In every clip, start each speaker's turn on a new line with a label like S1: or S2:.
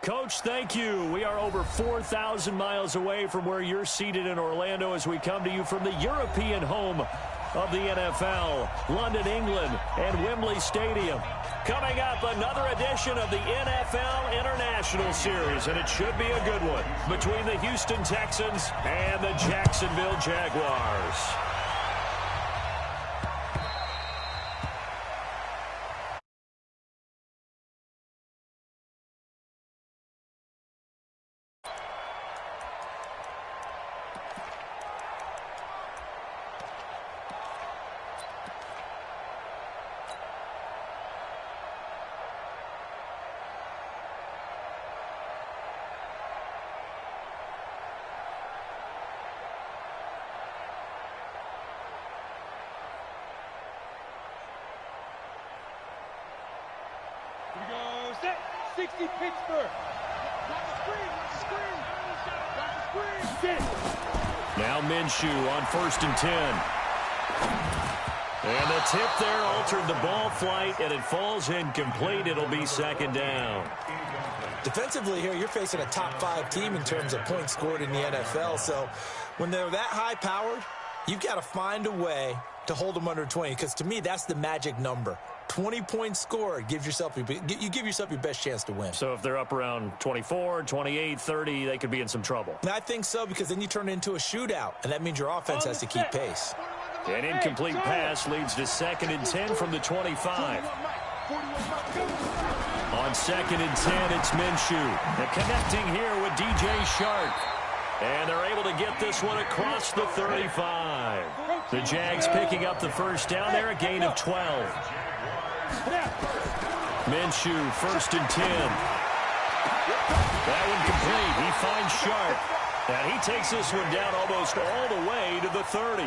S1: Coach, thank you. We are over 4,000 miles away from where you're seated in Orlando as we come to you from the European home of the NFL, London, England, and Wembley Stadium. Coming up, another edition of the NFL International Series, and it should be a good one, between the Houston Texans and the Jacksonville Jaguars.
S2: Here we go, set, 60 Pittsburgh. Watch the screen, watch the screen. Watch the screen. Sit.
S1: Now Minshew on 1st and 10. And the tip there altered the ball flight, and it falls incomplete. It'll be 2nd down.
S3: Defensively here, you're facing a top-5 team in terms of points scored in the NFL. So when they're that high-powered, you've got to find a way to hold them under 20, because to me, that's the magic number. 20 points scored, you give yourself your best chance to win.
S1: So if they're up around 24, 28, 30, they could be in some trouble.
S3: I think so, because then you turn it into a shootout, and that means your offense has to keep pace.
S1: An incomplete pass leads to 2nd and 10 from the 25. On 2nd and 10, it's Minshew. They're connecting here with DJ Shark. And they're able to get this one across the 35. The Jags picking up the first down there, a gain of 12. Minshew, 1st and 10. That one complete. He finds Sharp. And he takes this one down almost all the way to the 30.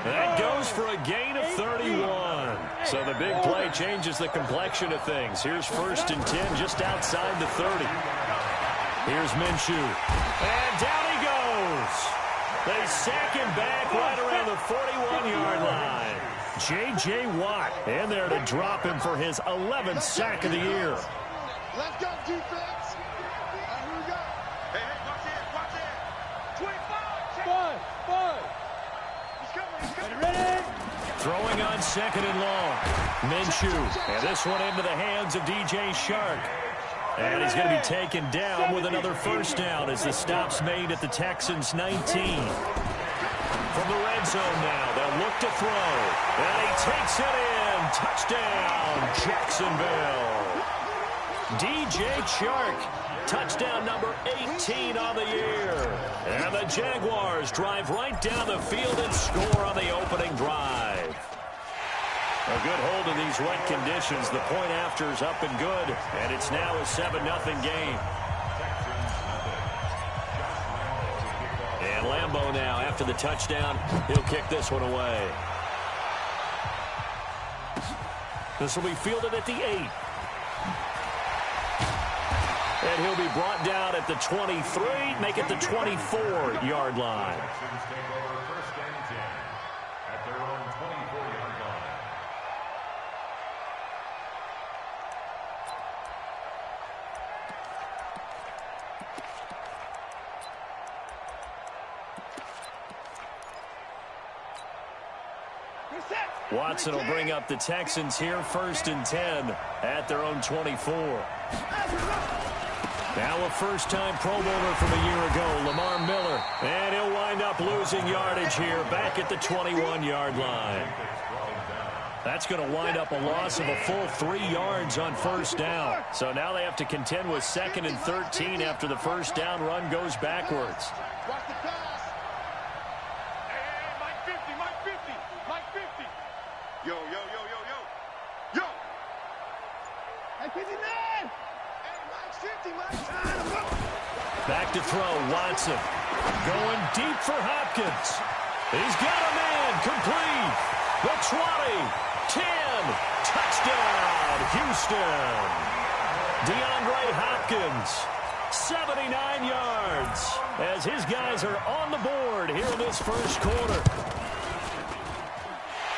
S1: That goes for a gain of 31. So the big play changes the complexion of things. Here's 1st and 10 just outside the 30. Here's Minshew. And down he goes. They sack him back right around the 41-yard line. J.J. Watt in there to drop him for his 11th sack of the year.
S2: Let's go, defense. Here we go. Hey, watch it. 25. 5. He's coming. Ready?
S1: Throwing on 2nd and long. Minshew. And this one into the hands of DJ Shark. And he's going to be taken down with another first down as the stop's made at the Texans' 19. From the red zone now, they'll look to throw. And he takes it in. Touchdown, Jacksonville. DJ Chark, touchdown number 18 on the year. And the Jaguars drive right down the field and score on the opening drive. A good hold in these wet conditions. The point after is up and good, and it's now a 7-0 game. And Lambeau now, after the touchdown, he'll kick this one away. This will be fielded at the 8. And he'll be brought down at the 23, make it the 24-yard line. Watson will bring up the Texans here, 1st and 10 at their own 24. Now a first-time Pro Bowler from a year ago, Lamar Miller. And he'll wind up losing yardage here back at the 21-yard line. That's going to wind up a loss of a full 3 yards on first down. So now they have to contend with 2nd and 13 after the first down run goes backwards.
S2: Watch the pass. Hey, Mike 50, Mike 50, Mike 50. Yo. Hey, 59. Hey, Mike's 50, Mike's time.
S1: Back to throw, Watson. Going deep for Hopkins. He's got a man, complete. The 20. 10, touchdown, Houston. DeAndre Hopkins, 79 yards, as his guys are on the board here in this first quarter.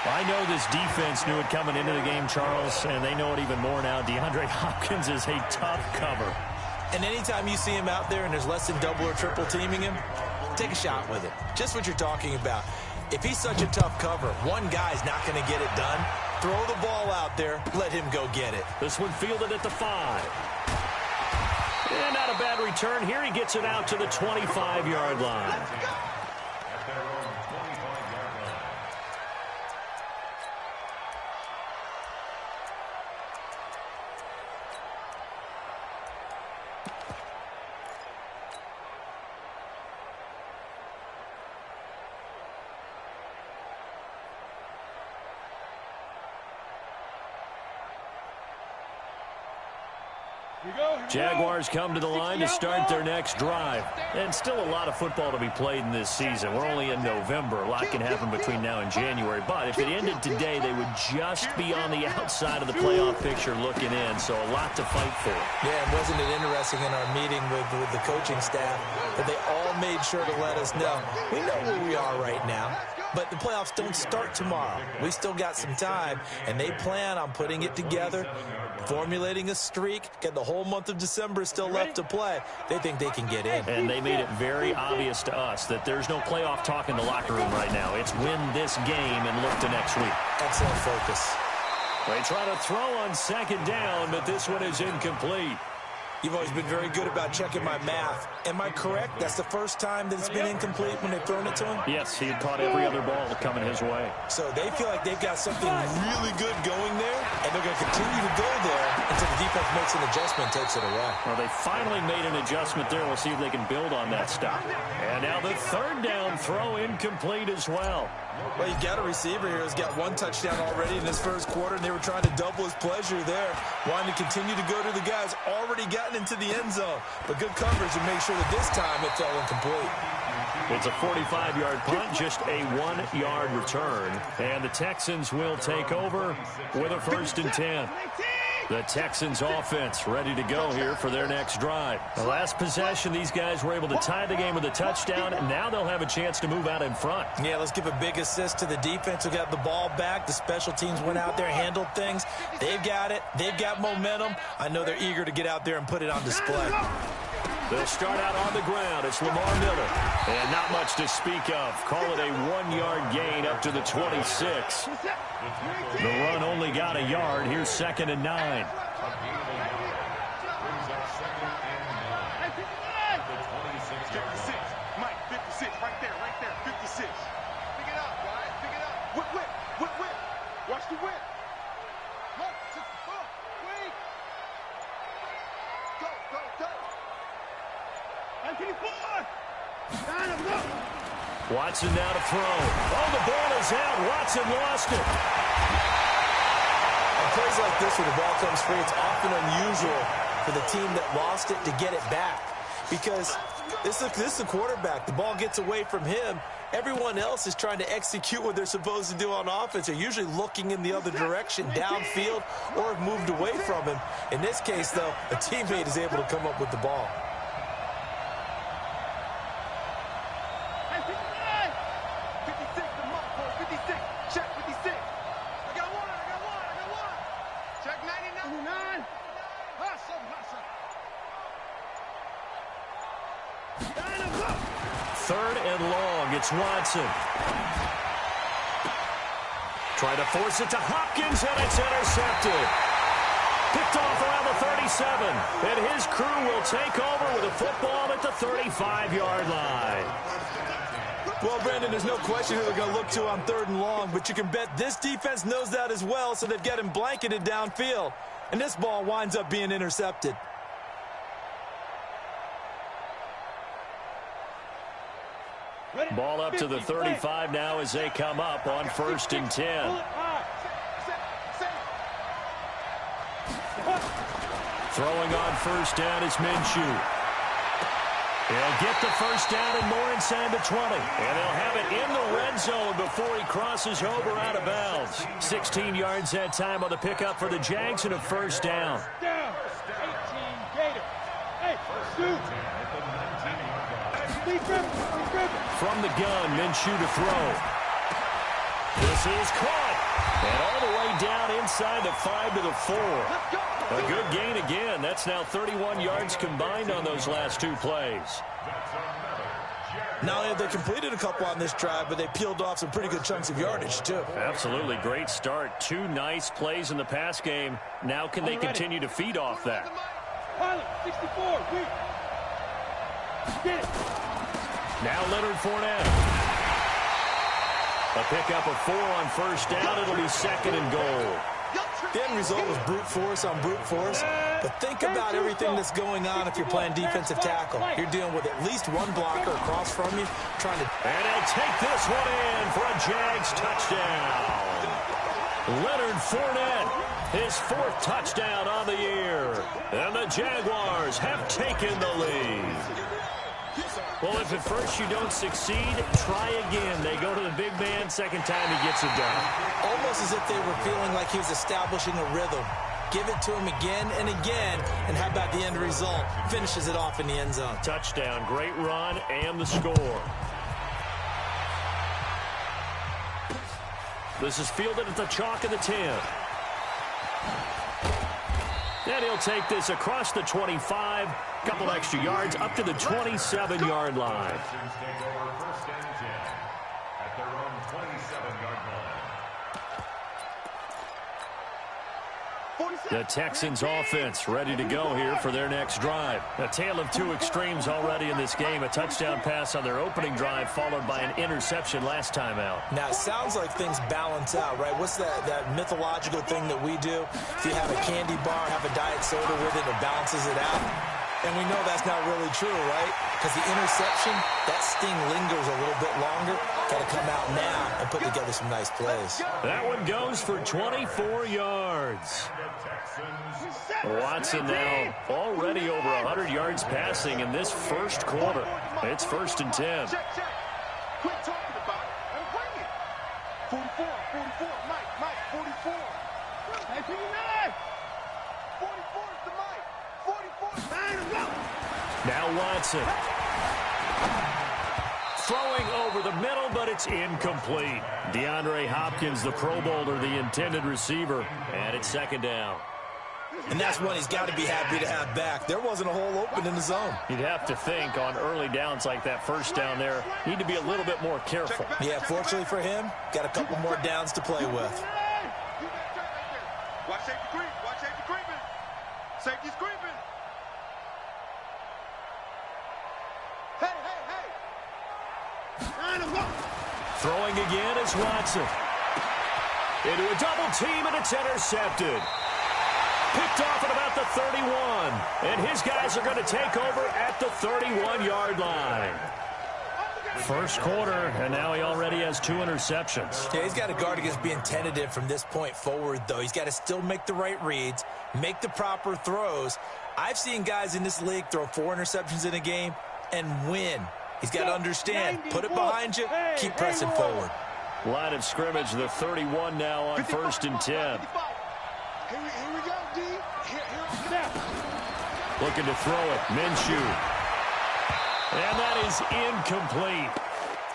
S1: I know this defense knew it coming into the game, Charles, and they know it even more now. DeAndre Hopkins is a tough cover.
S3: And anytime you see him out there and there's less than double or triple teaming him, take a shot with it. Just what you're talking about. If he's such a tough cover, one guy's not going to get it done. Throw the ball out there. Let him go get it.
S1: This one fielded at the 5. And not a bad return here. He gets it out to the 25-yard line. Jaguars come to the line to start their next drive. And still a lot of football to be played in this season. We're only in November. A lot can happen between now and January. But if it ended today, they would just be on the outside of the playoff picture looking in. So a lot to fight for.
S3: Yeah, and wasn't it interesting in our meeting with the coaching staff that they all made sure to let us know, we know where we are right now. But the playoffs don't start tomorrow. We still got some time, and they plan on putting it together, formulating a streak. Get the whole month of December still left to play. They think they can get in.
S1: And they made it very obvious to us that there's no playoff talk in the locker room right now. It's win this game and look to next week.
S3: Excellent focus.
S1: They try to throw on second down, but this one is incomplete.
S3: You've always been very good about checking my math. Am I correct? That's the first time that it's been incomplete when they've thrown it to him?
S1: Yes, he had caught every other ball coming his way.
S3: So they feel like they've got something really good going there, and they're going to continue to go there until the defense makes an adjustment and takes it away.
S1: Well, they finally made an adjustment there. We'll see if they can build on that stop. And now the third down throw incomplete as well.
S3: Well, you got a receiver here who's got one touchdown already in his first quarter, and they were trying to double his pleasure there, wanting to continue to go to the guys already gotten into the end zone. But good coverage to make sure that this time it fell incomplete.
S1: It's a 45-yard punt, just a 1-yard return. And the Texans will take over with a 1st and 10. The Texans offense ready to go here for their next drive. The last possession, these guys were able to tie the game with a touchdown, and now they'll have a chance to move out in front.
S3: Yeah, let's give a big assist to the defense who got the ball back. The special teams went out there, handled things. They've got it. They've got momentum. I know they're eager to get out there and put it on display.
S1: They'll start out on the ground. It's Lamar Miller. And not much to speak of. Call it a 1-yard gain up to the 26. The run only got a yard. Here's 2nd and 9.
S2: Mike, 56, right there, 56. Pick it up, guys, pick it up. Whip. Watch the whip. Look, wait. Go. 94.
S1: Watson now to throw. Oh, the ball is out. Watson lost it.
S3: On plays like this where the ball comes free, it's often unusual for the team that lost it to get it back. Because this is the quarterback. The ball gets away from him. Everyone else is trying to execute what they're supposed to do on offense. They're usually looking in the other direction, downfield, or have moved away from him. In this case, though, a teammate is able to come up with the ball.
S1: Third and long. It's Watson. Trying to force it to Hopkins, and it's intercepted. Picked off around the 37. And his crew will take over with a football at the 35-yard line.
S3: Well, Brandon, there's no question who they're going to look to on 3rd and long, but you can bet this defense knows that as well, so they've got him blanketed downfield. And this ball winds up being intercepted.
S1: Ball up to the 35 now as they come up on 1st and 10. Throwing on 1st down is Minshew. He'll get the 1st down and more inside the 20. And they'll have it in the red zone before he crosses over out of bounds. 16 yards that time on the pickup for the Jags and a 1st down.
S2: 18 Gator. Hey, shoot.
S1: From the gun, Minshew to throw. This is caught. And all the way down inside the 5 to the 4. A good gain again. That's now 31 yards combined on those last 2 plays.
S3: Not only have they completed a couple on this drive, but they peeled off some pretty good chunks of yardage, too.
S1: Absolutely. Great start. 2 nice plays in the pass game. Now can they continue to feed off that?
S2: 64. Get it.
S1: Now Leonard Fournette. A pickup of 4 on first down. It'll be 2nd and goal.
S3: The end result was brute force on brute force. But think about everything that's going on if you're playing defensive tackle. You're dealing with at least one blocker across from you trying to...
S1: And he'll take this one in for a Jags touchdown. Leonard Fournette, his 4th touchdown on the year. And the Jaguars have taken the lead. Well, if at first you don't succeed, try again. They go to the big man. Second time he gets it done.
S3: Almost as if they were feeling like he was establishing a rhythm. Give it to him again and again. And how about the end result? Finishes it off in the end zone.
S1: Touchdown, great run, and the score. This is fielded at the chalk of the 10. And he'll take this across the 25. Couple extra yards up to the 27-yard line. The Texans offense ready to go here for their next drive. A tale of 2 extremes already in this game. A touchdown pass on their opening drive followed by an interception last time out.
S3: Now, it sounds like things balance out, right? What's that mythological thing that we do? If you have a candy bar, have a diet soda with it, it balances it out. And we know that's not really true, right? Because the interception, that sting lingers a little bit longer. Got to come out now and put together some nice plays.
S1: That one goes for 24 yards. Watson now already over 100 yards passing in this first quarter. It's 1st and 10.
S2: Quit talking about it and bring it. 44, Mike, 44. Hey, 59. 44 is the Mike. 44. 9 go.
S1: Now Watson. Throwing over the middle, but it's incomplete. DeAndre Hopkins, the Pro Bowler, the intended receiver, and it's 2nd down.
S3: And that's one he's got to be happy to have back. There wasn't a hole open in the zone.
S1: You'd have to think on early downs like that first down there, need to be a little bit more careful.
S3: Yeah, fortunately for him, got a couple more downs to play with.
S2: Watch safety creep. Watch safety creeping. Safety's creeping. Hey.
S1: Throwing again is Watson. Into a double team, and it's intercepted. Picked off at about the 31. And his guys are going to take over at the 31-yard line. First quarter, and now he already has 2 interceptions.
S3: Yeah, he's got to guard against being tentative from this point forward, though. He's got to still make the right reads, make the proper throws. I've seen guys in this league throw 4 interceptions in a game and win. He's got to understand, put it behind you, keep pressing forward.
S1: Line of scrimmage, the 31 now on 1st and 10.
S2: Here we go, D. Here.
S1: Looking to throw it, Minshew. And that is incomplete.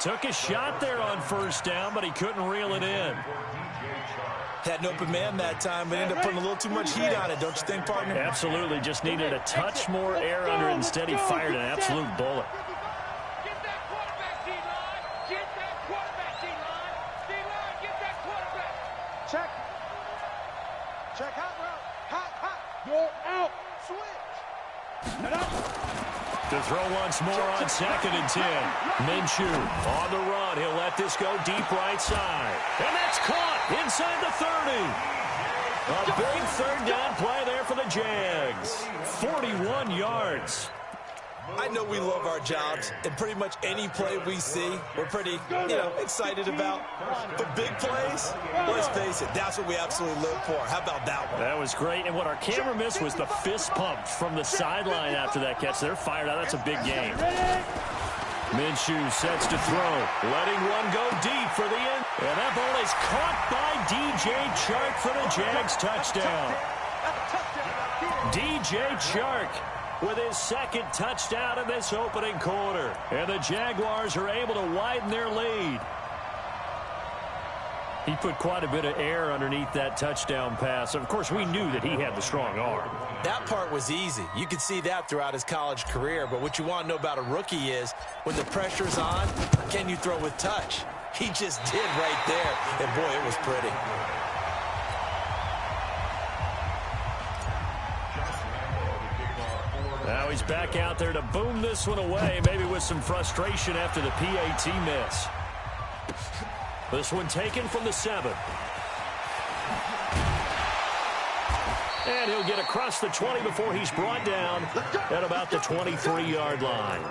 S1: Took a shot there on first down, but he couldn't reel it in.
S3: Had an open man that time, but ended up putting a little too much heat on it, don't you think, partner?
S1: Absolutely, just needed a touch more air under it. Instead, he fired an absolute bullet.
S2: Get that quarterback, D-line. Get that quarterback, D-line. D-line, get that quarterback. Check. Check hot route. Hot. Go out. Switch. And up.
S1: To throw once more on 2nd and 10. Minshew on the run. He'll let this go deep right side. And that's caught inside the 30. A big 3rd down play there for the Jags. 41 yards.
S3: I know we love our jobs, and pretty much any play we see, we're pretty, excited about. But big plays, let's face it, that's what we absolutely live for. How about that one?
S1: That was great, and what our camera missed was the fist pump from the sideline after that catch. They're fired out. That's a big game. Minshew sets to throw, letting one go deep for the end. And that ball is caught by DJ Chark for the Jags touchdown. DJ Chark with his 2nd touchdown in this opening quarter. And the Jaguars are able to widen their lead. He put quite a bit of air underneath that touchdown pass. Of course, we knew that he had the strong arm.
S3: That part was easy. You could see that throughout his college career. But what you want to know about a rookie is when the pressure's on, can you throw with touch? He just did right there. And, boy, it was pretty.
S1: Now he's back out there to boom this one away, maybe with some frustration after the PAT miss. This one taken from the 7. And he'll get across the 20 before he's brought down at about the 23-yard line.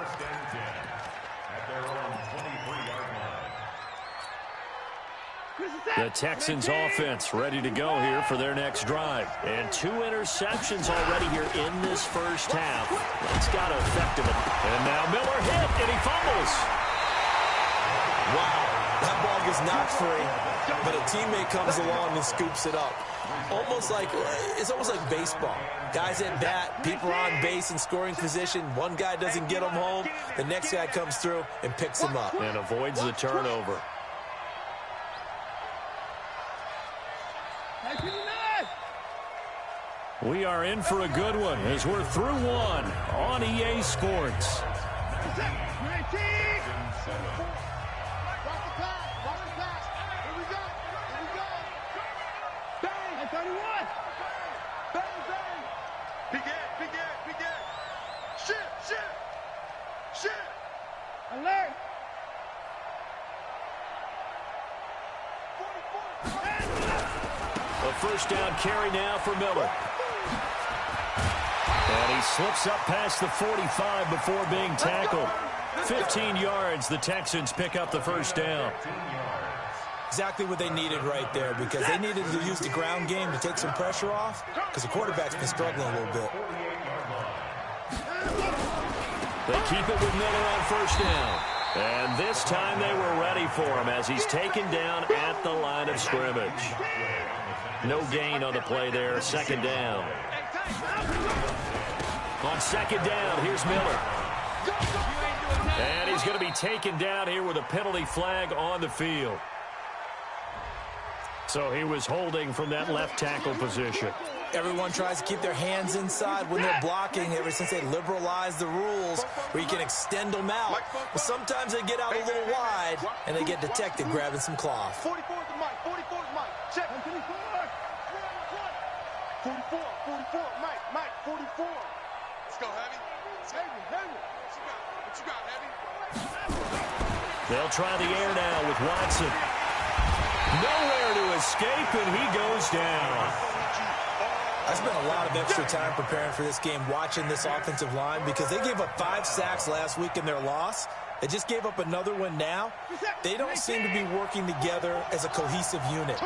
S1: The Texans offense ready to go here for their next drive. And 2 interceptions already here in this first half. That's got to affect him. And now Miller hit, and he fumbles.
S3: Wow, that ball gets knocked free, but a teammate comes along and scoops it up. It's almost like baseball. Guys at bat, people are on base in scoring position. One guy doesn't get them home. The next guy comes through and picks them up.
S1: And avoids the turnover. We are in for a good one as we're through one on EA Sports.
S2: Alert!
S1: A first down carry now for Miller. And he slips up past the 45 before being tackled. 15 yards, the Texans pick up the first down.
S3: Exactly what they needed right there, because they needed to use the ground game to take some pressure off, because the quarterback's been struggling a little bit.
S1: They keep it with Miller on first down. And this time they were ready for him as he's taken down at the line of scrimmage. No gain on the play there, second down. On second down, here's Miller. And he's going to be taken down here with a penalty flag on the field. So he was holding from that left tackle position.
S3: Everyone tries to keep their hands inside when they're blocking ever since they liberalized the rules where you can extend them out. But sometimes they get out a little wide and they get detected grabbing some cloth.
S2: 44 is the mic. 44 is Mike. Check. 44, 44, Mike, 44. Let's go, Heavy. Heavy. What you got, Heavy?
S1: They'll try the air now with Watson. Nowhere to escape, and he goes down.
S3: I spent a lot of extra time preparing for this game, watching this offensive line, because they gave up 5 sacks last week in their loss. They just gave up another one now. They don't seem to be working together as a cohesive unit.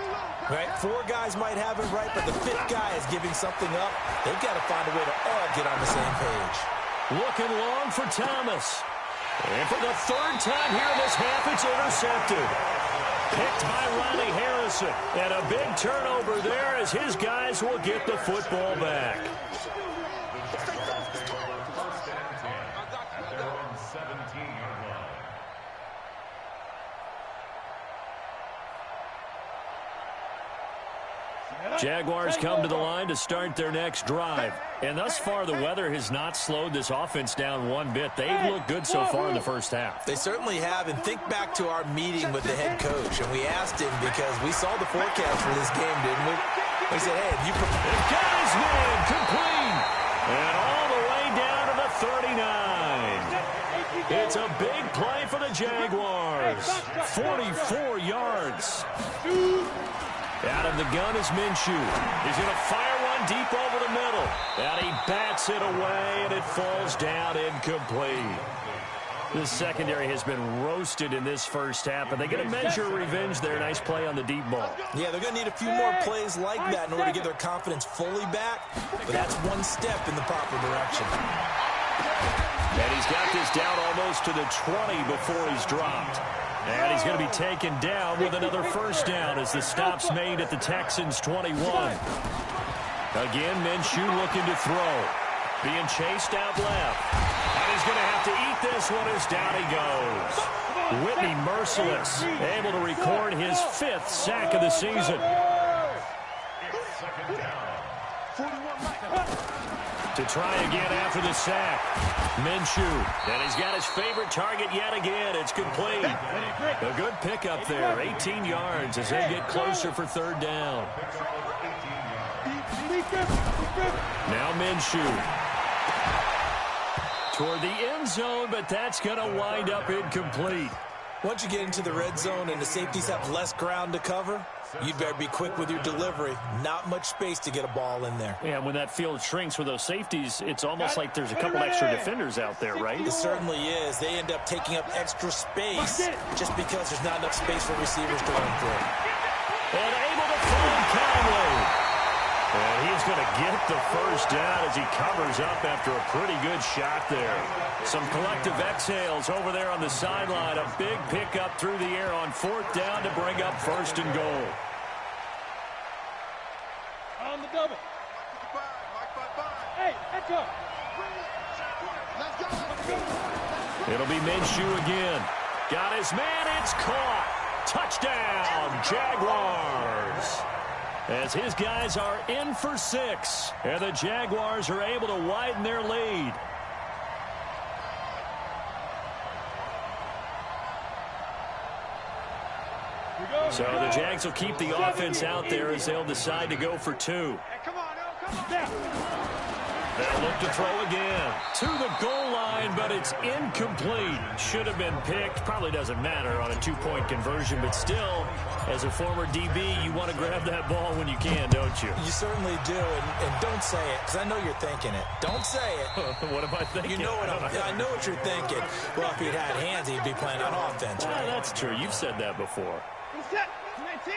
S3: Right? 4 guys might have it right, but the 5th guy is giving something up. They've got to find a way to all get on the same page.
S1: Looking long for Thomas. And for the 3rd time here in this half, it's intercepted. Picked by Riley Harrison. And a big turnover there as his guys will get the football back. Jaguars come to the line to start their next drive. And thus far, the weather has not slowed this offense down one bit. They've looked good so far in the first half.
S3: They certainly have. And think back to our meeting with the head coach. And we asked him, because we saw the forecast for this game, didn't we? We said, hey, have you prepared?
S1: They've got his man complete. And all the way down to the 39. It's a big play for the Jaguars. 44 yards. Out of the gun is Minshew. He's going to fire one deep over the middle. And he bats it away, and it falls down incomplete. The secondary has been roasted in this first half, but they get a measure of revenge there. Nice play on the deep ball.
S3: Yeah, they're going to need a few more plays like that in order to get their confidence fully back. But that's one step in the proper direction.
S1: And he's got this down almost to the 20 before he's dropped. And he's going to be taken down with another first down as the stop's made at the Texans' 21. Again, Minshew looking to throw. Being chased out left. And he's going to have to eat this one as down he goes. Whitney merciless, able to record his 5th sack of the season. To try again after the sack. Minshew, and he's got his favorite target yet again. It's complete. A good pickup there, 18 yards as they get closer for 3rd down. Now Minshew. Toward the end zone, but that's going to wind up incomplete.
S3: Once you get into the red zone and the safeties have less ground to cover, you'd better be quick with your delivery. Not much space to get a ball in there.
S1: Yeah, when that field shrinks with those safeties, it's almost like there's a couple extra defenders out there, right?
S3: It certainly is. They end up taking up extra space just because there's not enough space for receivers to run through.
S1: And able to find Conley. And he's going to get the 1st down as he covers up after a pretty good shot there. Some collective exhales over there on the sideline. A big pickup through the air on 4th down to bring up 1st and goal.
S2: On the double. Hey, let's go.
S1: It'll be Minshew again. Got his man. It's caught. Touchdown, Jaguars. As his guys are in for 6. And the Jaguars are able to widen their lead. So the Jags will keep the offense out there as they'll decide to go for 2.
S2: Come on.
S1: They'll look to throw again. To the goal line, but it's incomplete. Should have been picked. Probably doesn't matter on a 2-point conversion, but still, as a former DB, you want to grab that ball when you can, don't you?
S3: You certainly do, and don't say it, because I know you're thinking it. Don't say it.
S1: What am I thinking?
S3: You know I know what you're thinking. Well, if he'd had hands, he'd be playing on offense, right?
S1: That's true. You've said that before.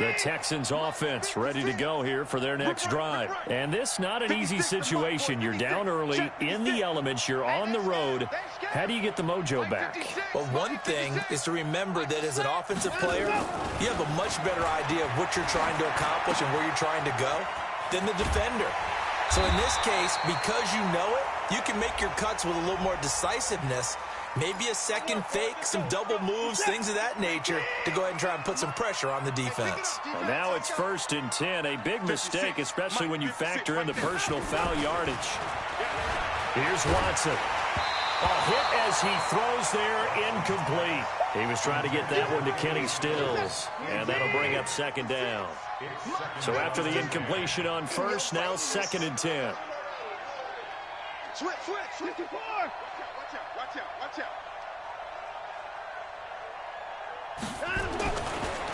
S1: The Texans offense ready to go here for their next drive. And this not an easy situation. You're down early, in the elements, you're on the road. How do you get the mojo back?
S3: Well, one thing is to remember that as an offensive player, you have a much better idea of what you're trying to accomplish and where you're trying to go than the defender. So in this case, because you know it, you can make your cuts with a little more decisiveness. Maybe a second fake, some double moves, things of that nature to go ahead and try and put some pressure on the defense.
S1: Well, now it's 1st and 10. A big mistake, especially when you factor in the personal foul yardage. Here's Watson. A hit as he throws there, incomplete. He was trying to get that one to Kenny Stills, and that'll bring up 2nd down. So after the incompletion on 1st, now 2nd and 10.
S2: Switch. Watch out.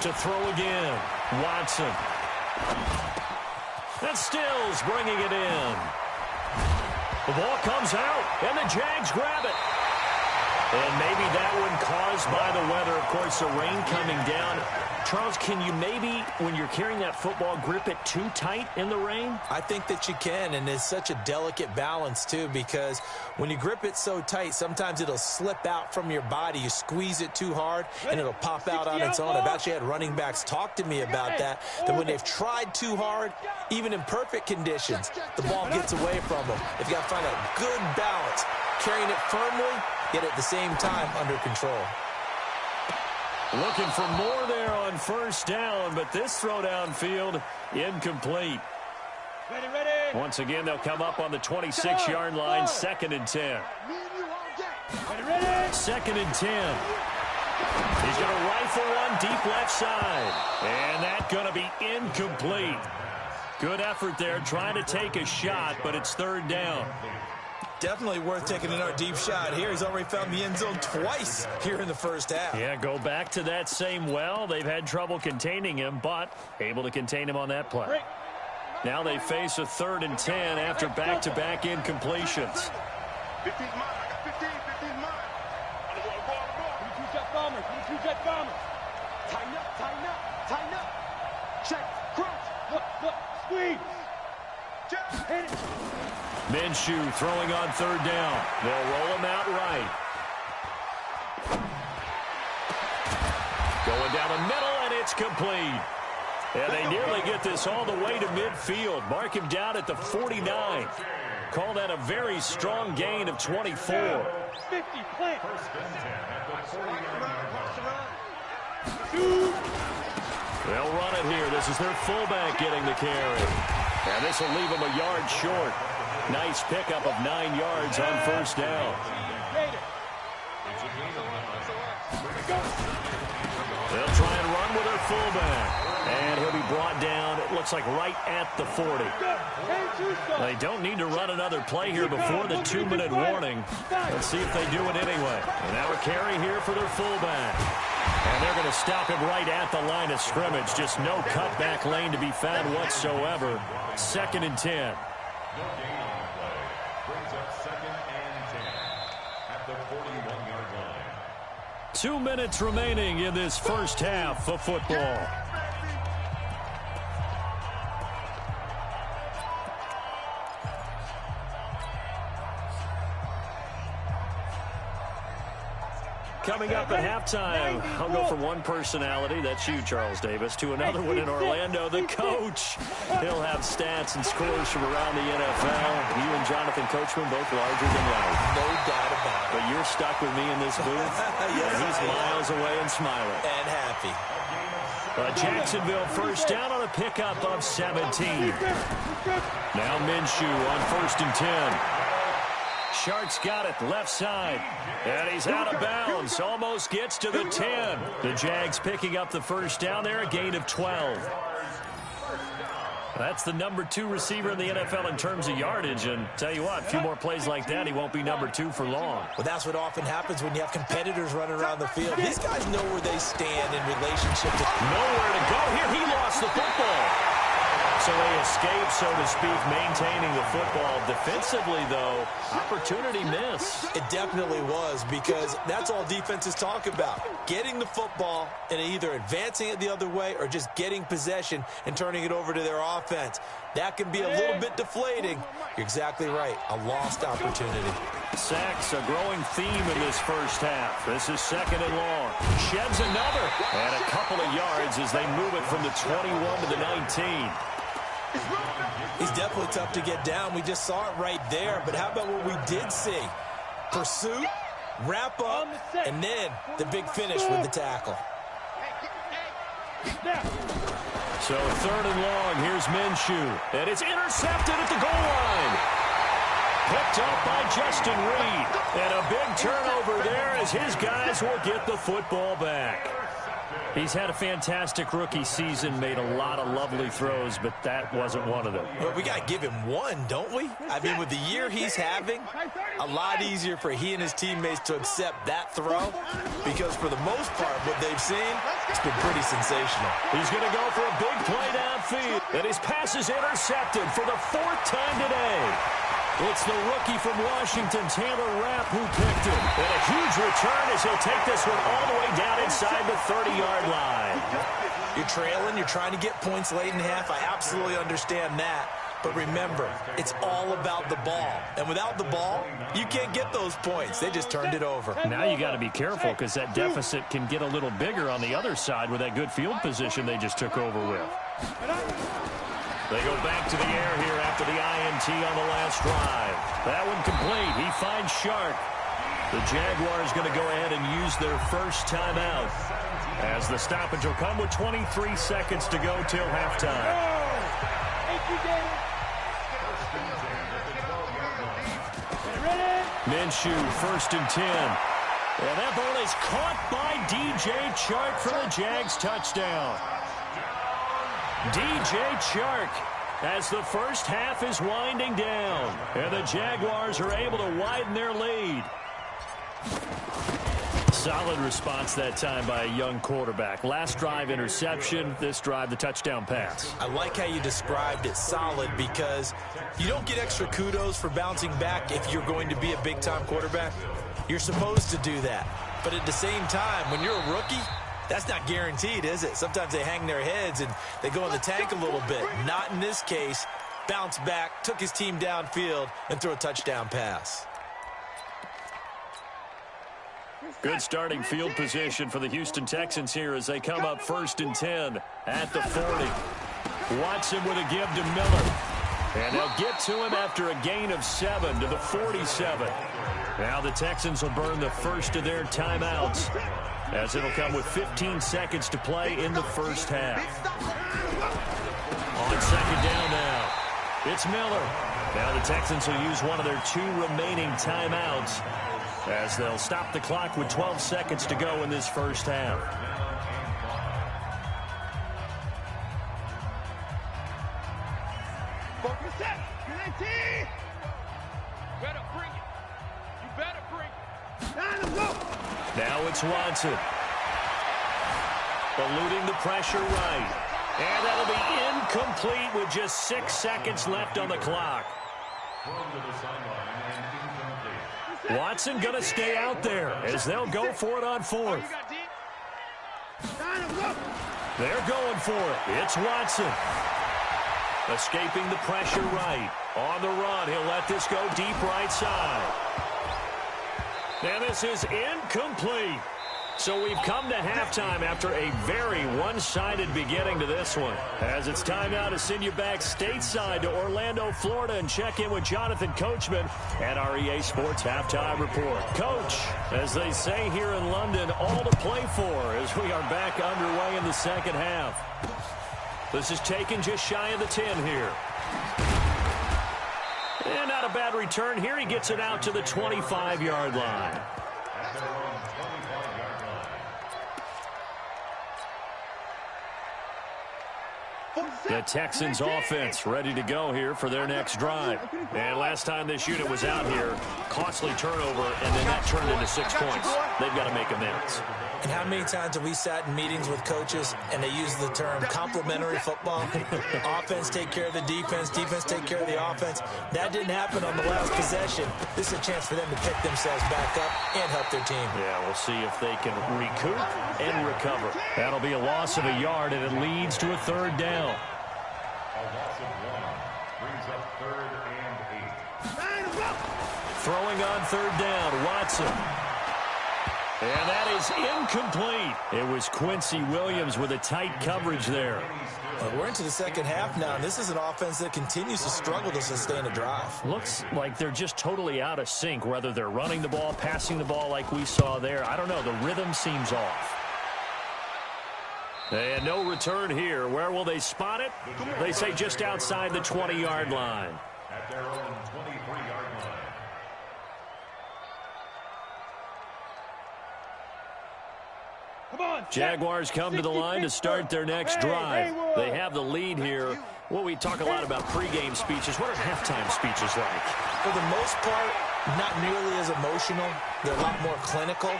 S1: To throw again, Watson. And Stills bringing it in. The ball comes out, and the Jags grab it. And maybe that one caused by the weather. Of course, the rain coming down. Charles, can you maybe, when you're carrying that football, grip it too tight in the rain?
S3: I think that you can, and it's such a delicate balance, too, because when you grip it so tight, sometimes it'll slip out from your body. You squeeze it too hard, and it'll pop out on its own. I've actually had running backs talk to me about that when they've tried too hard, even in perfect conditions, the ball gets away from them. They've got to find a good balance, carrying it firmly, yet at the same time under control.
S1: Looking for more there on 1st down, but this throw downfield incomplete.
S2: Ready.
S1: Once again, they'll come up on the 26-yard line, 2nd and 10.
S2: Ready.
S1: 2nd and 10. He's going to rifle one deep left side, and that's going to be incomplete. Good effort there, trying to take a shot, but it's 3rd down.
S3: Definitely worth taking another deep shot here. He's already found the end zone twice here in the 1st half.
S1: Yeah, go back to that same well. They've had trouble containing him, but able to contain him on that play. Now they face a 3rd and 10 after back-to-back incompletions.
S2: 15 mine. I got 15 mine. On the ball. 22-jet bomber. Tighten up. Check. Crunch. Look. Squeeze. Hit it.
S1: Minshew throwing on 3rd down. They'll roll him out right. Going down the middle, and it's complete. And they nearly get this all the way to midfield. Mark him down at the 49. Call that a very strong gain of 24.
S2: 50, plant.
S1: They'll run it here. This is their fullback getting the carry. And this will leave them a yard short. Nice pickup of 9 yards on first down. They'll try and run with their fullback. And he'll be brought down, it looks like, right at the 40. They don't need to run another play here before the 2-minute warning. Let's see if they do it anyway. And now a carry here for their fullback. And they're going to stop him right at the line of scrimmage. Just no cutback lane to be found whatsoever. 2nd and 10. 2 minutes remaining in this first half of football. Coming up at halftime, I'll go from one personality, that's you, Charles Davis, to another one in Orlando, the coach. He'll have stats and scores from around the NFL. You and Jonathan Coachman both larger than life.
S3: No doubt about it.
S1: But you're stuck with me in this booth.
S3: Yes,
S1: he's miles away and smiling.
S3: And happy.
S1: Jacksonville first down on a pickup of 17. Now Minshew on 1st and 10. Shark's got it left side. And he's out of bounds. Almost gets to the 10. The Jags picking up the first down there, a gain of 12. That's the number 2 receiver in the NFL in terms of yardage. And tell you what, a few more plays like that, he won't be number 2 for long.
S3: Well, that's what often happens when you have competitors running around the field. These guys know where they stand in relationship to...
S1: Nowhere to go here. He lost the football. So they escape, so to speak, maintaining the football. Defensively, though, opportunity miss.
S3: It definitely was, because that's all defenses talk about. Getting the football and either advancing it the other way or just getting possession and turning it over to their offense. That can be a little bit deflating. You're exactly right. A lost opportunity.
S1: Sacks, a growing theme in this first half. This is 2nd and long. Sheds another. And a couple of yards as they move it from the 21 to the 19.
S3: He's definitely tough to get down. We just saw it right there. But how about what we did see? Pursuit, wrap up, and then the big finish with the tackle.
S1: So 3rd and long. Here's Minshew. And it's intercepted at the goal line. Picked up by Justin Reed. And a big turnover there as his guys will get the football back. He's had a fantastic rookie season, made a lot of lovely throws, but that wasn't one of them.
S3: Well, we got to give him one, don't we? I mean, with the year he's having, a lot easier for he and his teammates to accept that throw, because for the most part, what they've seen, it's been pretty sensational.
S1: He's going to go for a big play downfield, and his pass is intercepted for the 4th time today. It's the rookie from Washington, Taylor Rapp, who picked him. And a huge return as he'll take this one all the way down inside the 30-yard line.
S3: You're trailing. You're trying to get points late in half. I absolutely understand that. But remember, it's all about the ball. And without the ball, you can't get those points. They just turned it over.
S1: Now you got to be careful because that deficit can get a little bigger on the other side with that good field position they just took over with. They go back to the air here after the INT on the last drive. That one complete. He finds Shark. The Jaguars going to go ahead and use their first timeout as the stoppage will come with 23 seconds to go till halftime. Minshew, 1st and 10. And that ball is caught by DJ Chark for the Jags touchdown. DJ Chark as the first half is winding down. And the Jaguars are able to widen their lead. Solid response that time by a young quarterback. Last drive, interception. This drive, the touchdown pass.
S3: I like how you described it, solid, because you don't get extra kudos for bouncing back if you're going to be a big-time quarterback. You're supposed to do that. But at the same time, when you're a rookie, that's not guaranteed, is it? Sometimes they hang their heads and they go in the tank a little bit. Not in this case. Bounced back, took his team downfield, and threw a touchdown pass.
S1: Good starting field position for the Houston Texans here as they come up 1st and 10 at the 40. Watson with a give to Miller. And they'll get to him after a gain of 7 to the 47. Now the Texans will burn the first of their timeouts, as it'll come with 15 seconds to play in the first half. On second down now, it's Miller. Now the Texans will use one of their 2 remaining timeouts, as they'll stop the clock with 12 seconds to go in this first half. Now it's Watson. Eluding the pressure right. And that'll be incomplete with just 6 seconds left on the clock. Watson going to stay out there as they'll go for it on 4th. They're going for it. It's Watson. Escaping the pressure right. On the run, he'll let this go deep right side. And this is incomplete. So we've come to halftime after a very one-sided beginning to this one. As it's time now to send you back stateside to Orlando, Florida, and check in with Jonathan Coachman at our EA Sports Halftime Report. Coach, as they say here in London, all to play for as we are back underway in the second half. This is taken just shy of the 10 here. And not a bad return here. He gets it out to the 25-yard line. The Texans offense ready to go here for their next drive. And last time this unit was out here, costly turnover, and then that turned into 6 points. They've got to make amends.
S3: And how many times have we sat in meetings with coaches and they use the term complementary football? Offense take care of the defense, defense take care of the offense. That didn't happen on the last possession. This is a chance for them to pick themselves back up and help their team.
S1: Yeah, we'll see if they can recoup and recover. That'll be a loss of a yard, and it leads to a 3rd down.
S4: A loss of 1 brings up 3rd and 8.
S1: Throwing on 3rd down, Watson. And that is incomplete. It was Quincy Williams with a tight coverage there.
S3: We're into the second half now, and this is an offense that continues to struggle to sustain a drive.
S1: Looks like they're just totally out of sync, whether they're running the ball, passing the ball like we saw there. I don't know. The rhythm seems off. And no return here. Where will they spot it? They say just outside the 20-yard line.
S4: At their own 23-yard line.
S1: Jaguars come to the line to start their next drive. They have the lead here. Well, we talk a lot about pregame speeches. What are halftime speeches like?
S3: For the most part, not nearly as emotional. They're a lot more clinical.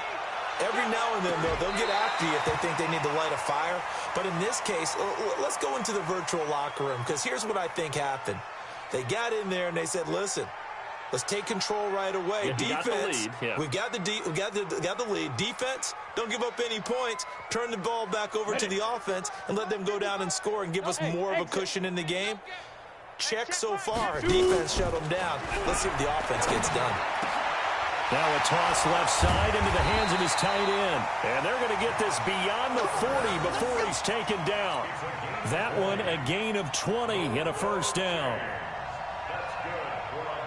S3: Every now and then, though, they'll get after you if they think they need to light a fire. But in this case, let's go into the virtual locker room, because here's what I think happened. They got in there and they said, listen, let's take control right away.
S1: Yeah,
S3: defense,
S1: yeah.
S3: we got the lead. Defense, don't give up any points. Turn the ball back over to the offense and let them go down and score and give us more of a cushion in the game. Check so far. Defense shut them down. Let's see what the offense gets done.
S1: Now a toss left side into the hands of his tight end. And they're going to get this beyond the 40 before he's taken down. That one a gain of 20 and a 1st down.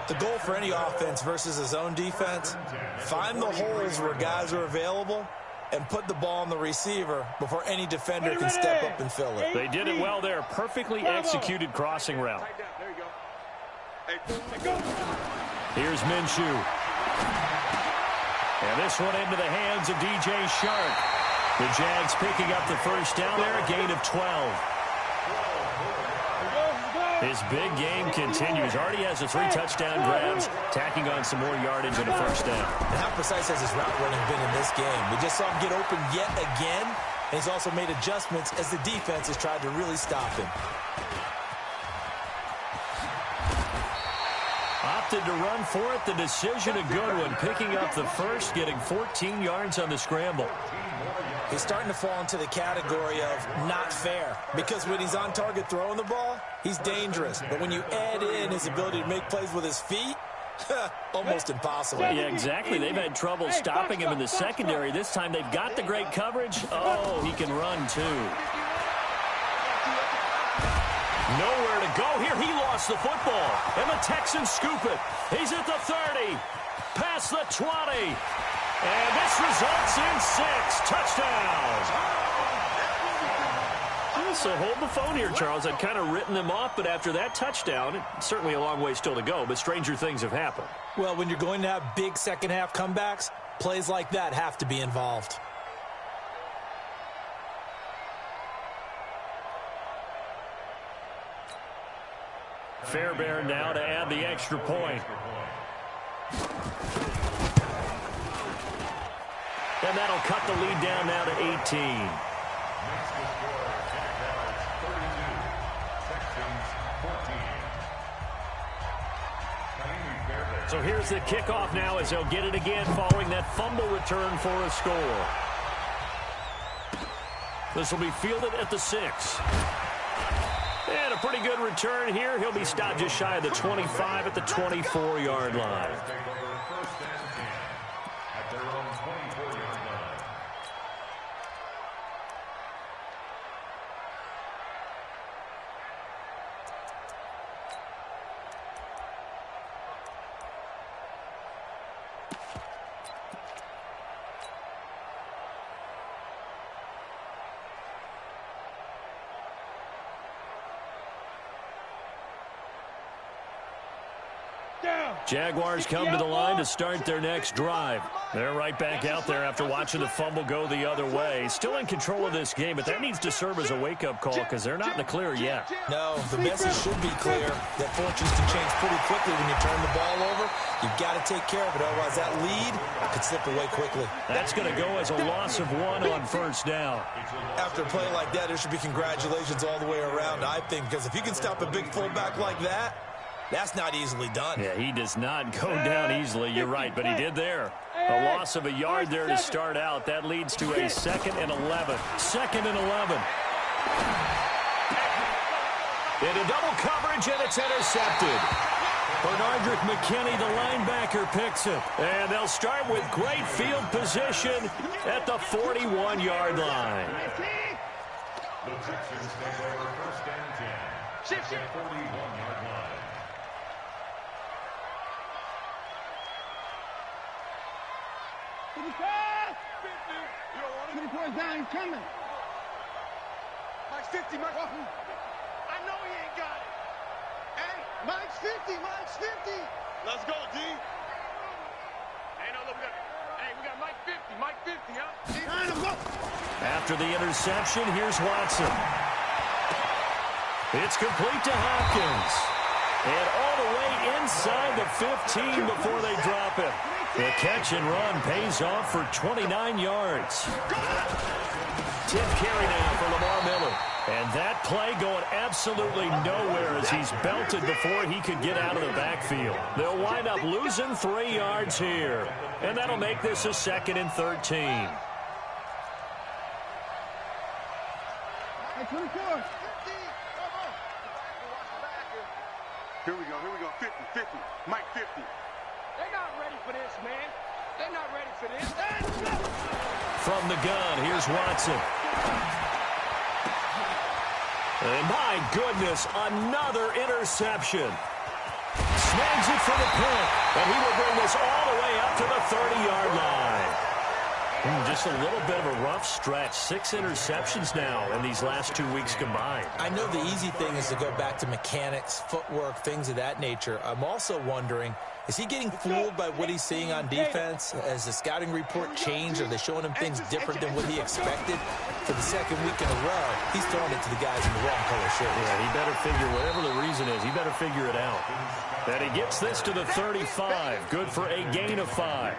S3: The goal for any offense versus his own defense, find the holes where guys are available and put the ball on the receiver before any defender can step up and fill it.
S1: They did it well there. Perfectly executed crossing route. Here's Minshew. And this one into the hands of DJ Shark. The Jags picking up the 1st down there, a gain of 12. His big game continues. Already has the 3 touchdown grabs, tacking on some more yardage and a 1st down.
S3: And how precise has his route running been in this game? We just saw him get open yet again, and he's also made adjustments as the defense has tried to really stop him.
S1: Opted to run for it. The decision a good one. Picking up the 1st, getting 14 yards on the scramble.
S3: He's starting to fall into the category of not fair, because when he's on target throwing the ball, he's dangerous. But when you add in his ability to make plays with his feet, almost impossible.
S1: Yeah, exactly. They've had trouble stopping him in the secondary. This time they've got the great coverage. Oh, he can run too. Nowhere to go here. He lost the football. And the Texans scoop it. He's at the 30. Past the 20. And this results in 6 touchdowns. So hold the phone here, Charles. I'd kind of written them off, but after that touchdown, it's certainly a long way still to go, but stranger things have happened.
S3: Well, when you're going to have big second-half comebacks, plays like that have to be involved.
S1: Fairbairn now to add the extra point. And that'll cut the lead down now to 18. So here's the kickoff now as they'll get it again following that fumble return for a score. This will be fielded at the 6. And a pretty good return here. He'll be stopped just shy of the 25 at the 24-yard line. Jaguars come to the line to start their next drive. They're right back out there after watching the fumble go the other way. Still in control of this game, but that needs to serve as a wake-up call because they're not in the clear yet.
S3: No, the message should be clear that fortunes can change pretty quickly when you turn the ball over. You've got to take care of it, otherwise that lead could slip away quickly.
S1: That's going to go as a loss of 1 on first down.
S3: After a play like that, there should be congratulations all the way around, I think, because if you can stop a big fullback like that, that's not easily done.
S1: Yeah, he does not go down easily. You're right, but he did there. A loss of a yard there to start out. That leads to a 2nd and 11. 2nd and 11. Into double coverage, and it's intercepted. Bernardrick McKinney, the linebacker, picks it. And they'll start with great field position at the 41-yard line.
S4: The Texans take over 1st and 10 at the 41-yard line.
S2: Down, he's coming. Mike's 50, Mike. I know he ain't got it. Hey, Mike's 50, Mike's 50. Let's go, D. Hey, no, look, we got Mike 50, Mike 50, huh?
S1: After the interception, here's Watson. It's complete to Hopkins. And all the way inside the 15 before they drop it. The catch and run pays off for 29 yards. Tip carry now for Lamar Miller. And that play going absolutely nowhere as he's belted before he could get out of the backfield. They'll wind up losing 3 yards here. And that'll make this a 2nd and 13.
S2: Here we go, 50, 50, Mike 50. They're not ready for this, man. They're not ready for this.
S1: From the gun, here's Watson. And my goodness, another interception. Snags it for the pick, and he will bring this all the way up to the 30-yard line. Just a little bit of a rough stretch. 6 interceptions now in these last 2 weeks combined.
S3: I know the easy thing is to go back to mechanics, footwork, things of that nature. I'm also wondering, is he getting fooled by what he's seeing on defense? Has the scouting report changed? Are they showing him things different than what he expected? For the 2nd week in a row, he's throwing it to the guys in the wrong color shirt.
S1: Yeah, he better figure, whatever the reason is, he better figure it out. And he gets this to the 35. Good for a gain of 5.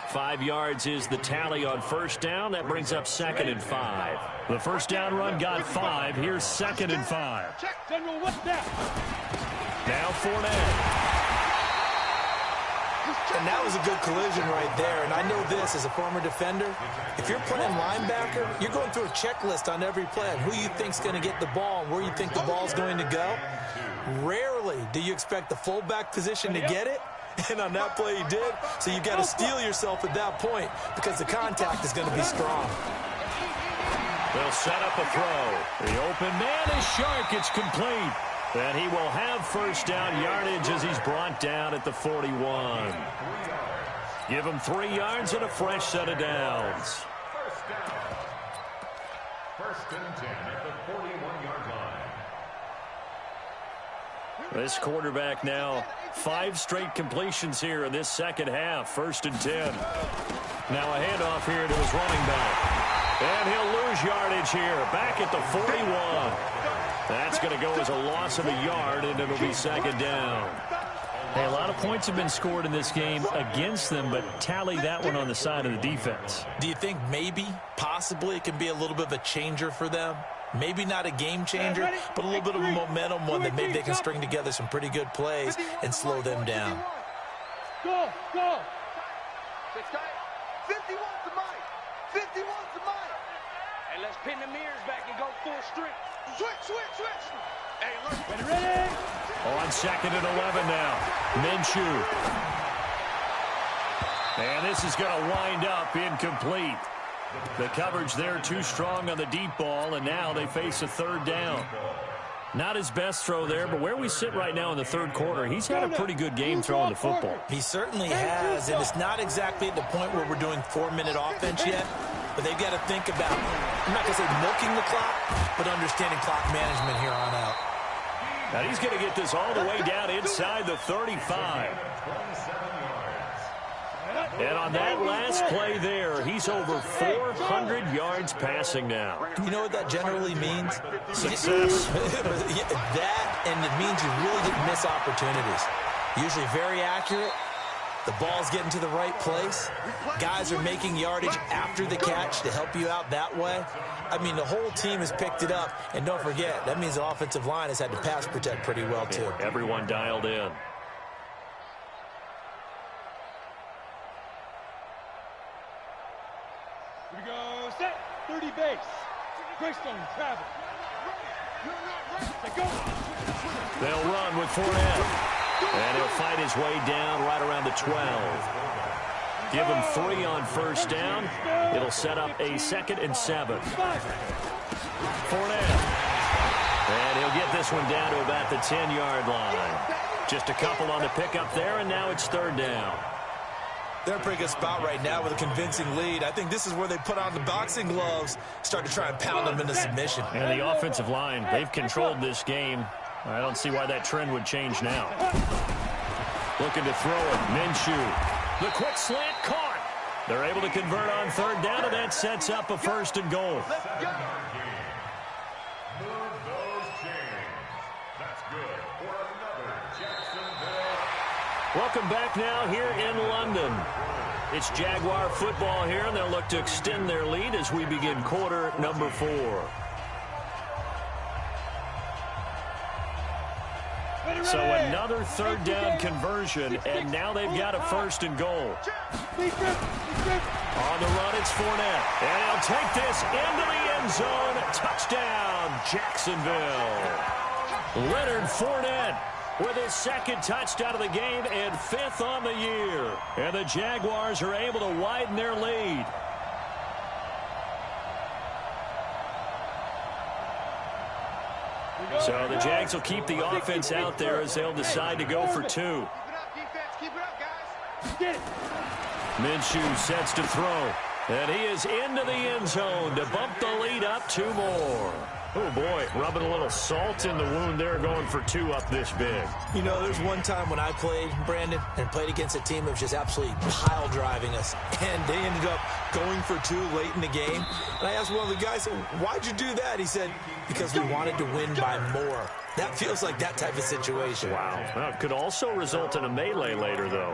S1: 5 yards is the tally on first down. That brings up 2nd and 5. The first down run got 5. Here's 2nd and 5. Now Fournette.
S3: And that was a good collision right there. And I know this as a former defender. If you're playing linebacker, you're going through a checklist on every play on who you think's going to get the ball and where you think the ball's going to go. Rarely do you expect the fullback position to get it. And on that play he did. So you've got to steel yourself at that point because the contact is going to be strong.
S1: They'll set up a throw. The open man is Shark. It's complete. And he will have first down yardage as he's brought down at the 41. Give him 3 yards and a fresh set of downs.
S4: First down. First and 10 at the 41-yard line.
S1: This quarterback now 5 straight completions here in this second half. First and 10. Now a handoff here to his running back. And he'll lose yardage here. Back at the 41. That's going to go as a loss of a yard, and it'll be second down.
S5: Hey, a lot of points have been scored in this game against them, but tally that one on the side of the defense.
S3: Do you think maybe, possibly, it can be a little bit of a changer for them? Maybe not a game changer, but a little bit of a momentum one that maybe they can string together some pretty good plays and slow them down.
S2: Go, go. 51's the mic. 51's the mic.
S6: Hey, let's pin the mirrors back and go full street.
S2: Switch. Hey, look.
S6: Ready?
S1: On second and 11 now. Minshew. And this is going to wind up incomplete. The coverage there too strong on the deep ball, and now they face a third down. Not his best throw there, but where we sit right now in the third quarter, he's had a pretty good game throwing the football.
S3: He certainly has, and it's not exactly at the point where we're doing 4-minute offense yet, but they've got to think about, I'm not going to say milking the clock, but understanding clock management here on out.
S1: Now he's going to get this all the way down inside the 35. And on that last play there, he's over 400 yards passing now.
S3: You know what that generally means?
S1: Success.
S3: That, and it means you really didn't miss opportunities. Usually very accurate. The ball's getting to the right place. Guys are making yardage after the catch to help you out that way. I mean, the whole team has picked it up. And don't forget, that means the offensive line has had to pass protect pretty well, too.
S1: Yeah, everyone dialed in.
S2: Here we go. Set. 30 base. Greystone travel. Go.
S1: They'll run with Fournette. And he'll fight his way down right around the 12. Give him 3 on first down. It'll set up a 2nd and 7. Fournette. And he'll get this one down to about the 10-yard line. Just a couple on the pickup there, and now it's third down.
S3: They're in a pretty good spot right now with a convincing lead. I think this is where they put on the boxing gloves, start to try and pound them into submission.
S1: And the offensive line, they've controlled this game. I don't see why that trend would change now. Looking to throw it. Minshew. The quick slant caught. They're able to convert on third down, and that sets up a 1st and goal.
S4: Move those chains. That's good for another Jacksonville.
S1: Welcome back now here in London. It's Jaguar football here, and they'll look to extend their lead as we begin quarter number 4. So another third down conversion, and now they've got a 1st and goal. On the run, it's Fournette. And he'll take this into the end zone. Touchdown, Jacksonville. Leonard Fournette with his 2nd touchdown of the game and 5th on the year. And the Jaguars are able to widen their lead. So the Jags will keep the offense out there as they'll decide to go for 2. Minshew sets to throw. And he is into the end zone to bump the lead up 2 more. Oh, boy, rubbing a little salt in the wound there, going for 2 up this big.
S3: You know, there's one time when I played, Brandon, and played against a team that was just absolutely pile driving us. And they ended up going for 2 late in the game. And I asked one of the guys, why'd you do that? He said, because we wanted to win by more. That feels like that type of situation.
S1: Wow. Well, it could also result in a melee later, though.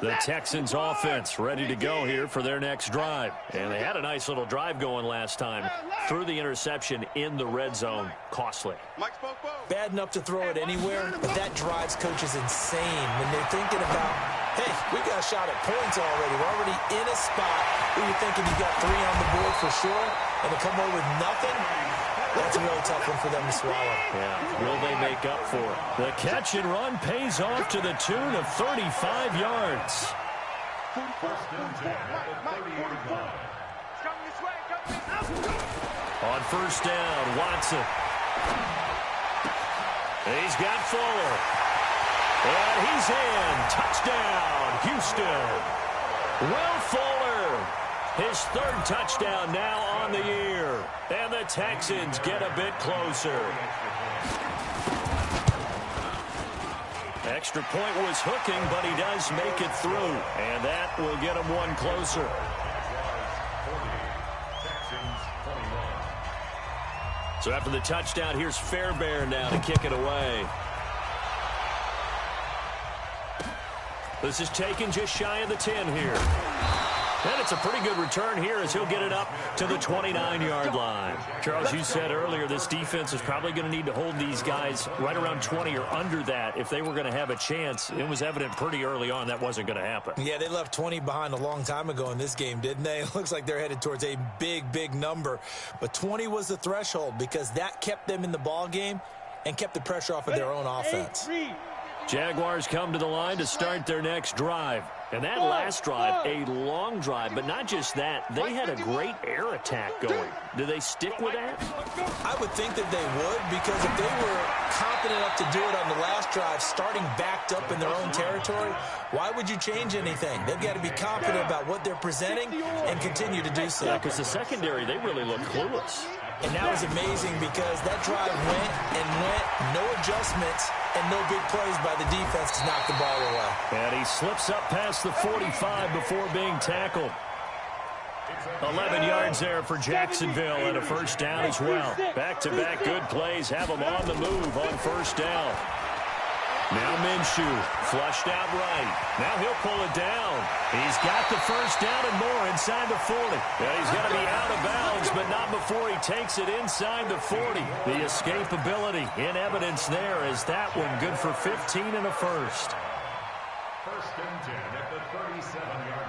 S1: The Texans offense ready to go here for their next drive. And they had a nice little drive going last time. Threw the interception in the red zone. Costly.
S3: Bad enough to throw it anywhere, but that drives coaches insane when they're thinking about, hey, we got a shot at points already. We're already in a spot where you're thinking you got 3 on the board for sure, and to come away with nothing, That's a really tough one for them to swallow.
S5: Yeah, will they make up for it? The catch and run pays off to the tune of 35 yards. On first down, Watson. He's got Fuller. And he's in. Touchdown, Houston. Will Fuller, his third touchdown now on the year. And the Texans get a bit closer. Extra point was hooking, but he does make it through. And that will get him one closer. So after the touchdown, here's Fairbairn now to kick it away. This is taken just shy of the 10 here. And it's a pretty good return here as he'll get it up to the 29-yard line. Charles, you said earlier this defense is probably going to need to hold these guys right around 20 or under that if they were going to have a chance. It was evident pretty early on that wasn't going to happen.
S3: Yeah, they left 20 behind a long time ago in this game, didn't they? It looks like they're headed towards a big, big number. But 20 was the threshold because that kept them in the ball game and kept the pressure off of their own offense.
S5: Jaguars come to the line to start their next drive. And that last drive, a long drive, but not just that. They had a great air attack going. Do they stick with that?
S3: I would think that they would, because if they were confident enough to do it on the last drive, starting backed up in their own territory, why would you change anything? They've got to be confident about what they're presenting and continue to do so.
S5: Yeah, because the secondary, they really look clueless.
S3: And that was amazing because that drive went and went, no adjustments, and no big plays by the defense to knock the ball away.
S5: And he slips up past the 45 before being tackled. 11 yards there for Jacksonville and a first down as well. Back-to-back good plays have them on the move on first down. Now Minshew, flushed out right. Now he'll pull it down. He's got the first down and more inside the 40. Yeah, he's going to be out of bounds, but not before he takes it inside the 40. The escapability in evidence there is that one good for 15 and a first.
S4: First and 10 at the 37-yard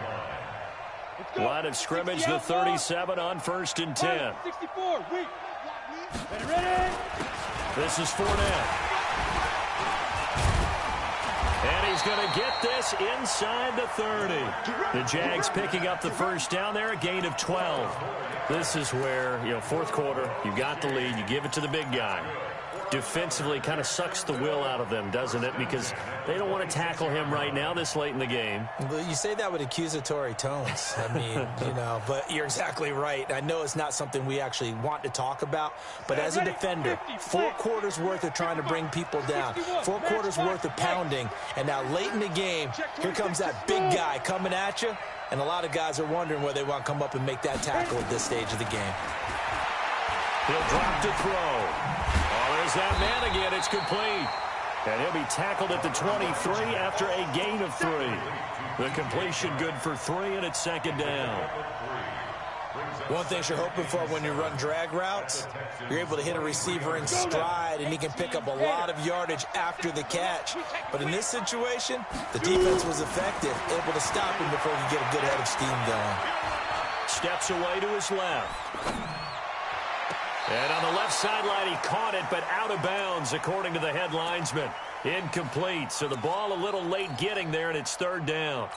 S4: line.
S5: Line of scrimmage, the 37 on first and 10.
S2: 64, ready.
S5: This is Fournette. And he's going to get this inside the 30. The Jags picking up the first down there, a gain of 12. This is where, fourth quarter, you got the lead, you give it to the big guy. Defensively kind of sucks the will out of them, doesn't it? Because they don't want to tackle him right now this late in the game.
S3: Well, you say that with accusatory tones. I mean, but you're exactly right. I know it's not something we actually want to talk about, but as a defender, 4 quarters worth of trying to bring people down, 4 quarters worth of pounding, and now late in the game, here comes that big guy coming at you, and a lot of guys are wondering whether they want to come up and make that tackle at this stage of the game.
S5: He'll drop to throw. Oh, there's that man again. It's complete. And he'll be tackled at the 23 after a gain of 3. The completion good for 3, and it's second down.
S3: One thing you're hoping for when you run drag routes, you're able to hit a receiver in stride, and he can pick up a lot of yardage after the catch. But in this situation, the defense was effective, able to stop him before he could get a good head of steam going.
S5: Steps away to his left. And on the left sideline, he caught it, but out of bounds, according to the head linesman. Incomplete, so the ball a little late getting there, and it's third down.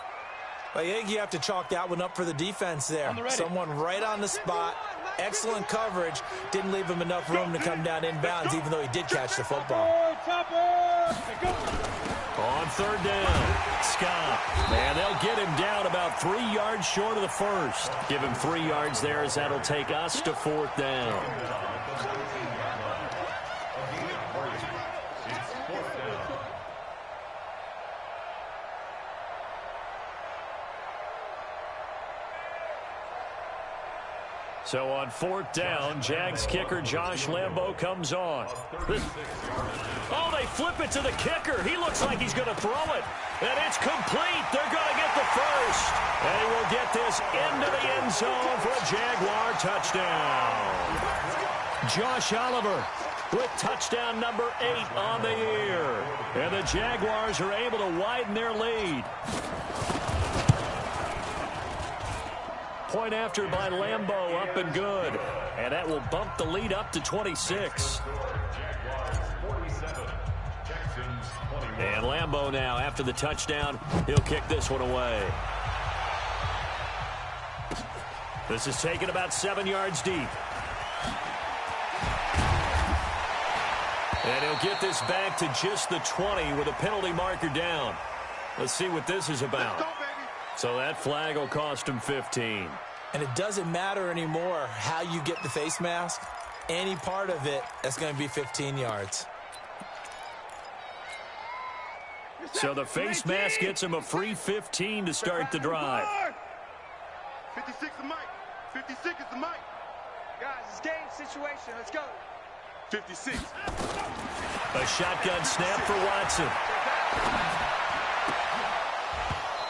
S3: I think you have to chalk that one up for the defense there. Someone right on the spot, excellent coverage, didn't leave him enough room to come down inbounds, even though he did catch the football.
S5: On third down, Scott. And they'll get him down about 3 yards short of the first. Give him 3 yards there as that'll take us to fourth down. So on fourth down, Jags kicker Josh Lambo comes on. Oh, they flip it to the kicker. He looks like he's going to throw it. And it's complete. They're going to get the first. And he will get this into the end zone for a Jaguar touchdown. Josh Oliver with touchdown number 8 on the year. And the Jaguars are able to widen their lead.
S1: point after by Lambeau, up and good. And that will bump the lead up to 26.
S4: Jaguars 47, Texans 21.
S1: And Lambeau now, after the touchdown, he'll kick this one away. This is taken about 7 yards deep. And he'll get this back to just the 20 with a penalty marker down. Let's see what this is about.
S2: Let's go, baby.
S1: So that flag will cost him 15.
S3: And it doesn't matter anymore how you get the face mask. Any part of it, that's going to be 15 yards.
S1: So the face mask gets him a free 15 to start the drive.
S2: 56 is Mike. 56 is the Mike.
S6: Guys, it's game situation. Let's go.
S2: 56.
S1: A shotgun snap for Watson.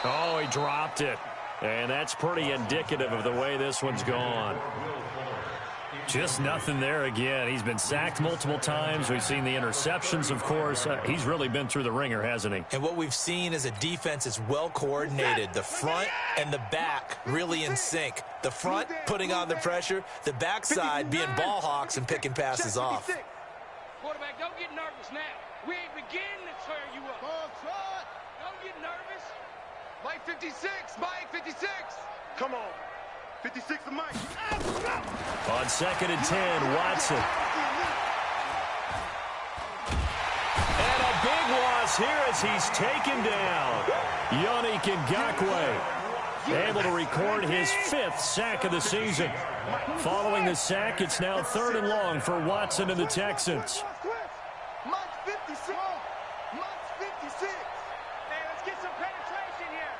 S1: Oh, he dropped it. And that's pretty indicative of the way this one's gone. Just nothing there again. He's been sacked multiple times. We've seen the interceptions, of course. He's really been through the ringer, hasn't he?
S3: And what we've seen is a defense that's well coordinated. The front and the back really in sync. The front putting on the pressure. The backside being ball hawks and picking passes off.
S6: Quarterback, don't get nervous now. We ain't beginning to tear you up. Don't get nervous.
S2: Mike 56. Mike 56. Come on. 56 is Mike.
S1: On 2nd and 10, Watson. And a big loss here as he's taken down. Yannick Ngakoue able to record his 5th sack of the season. Following the sack, it's now 3rd and long for Watson and the Texans.
S2: Mike 56. Mike 56.
S6: Hey, let's get some penetration here.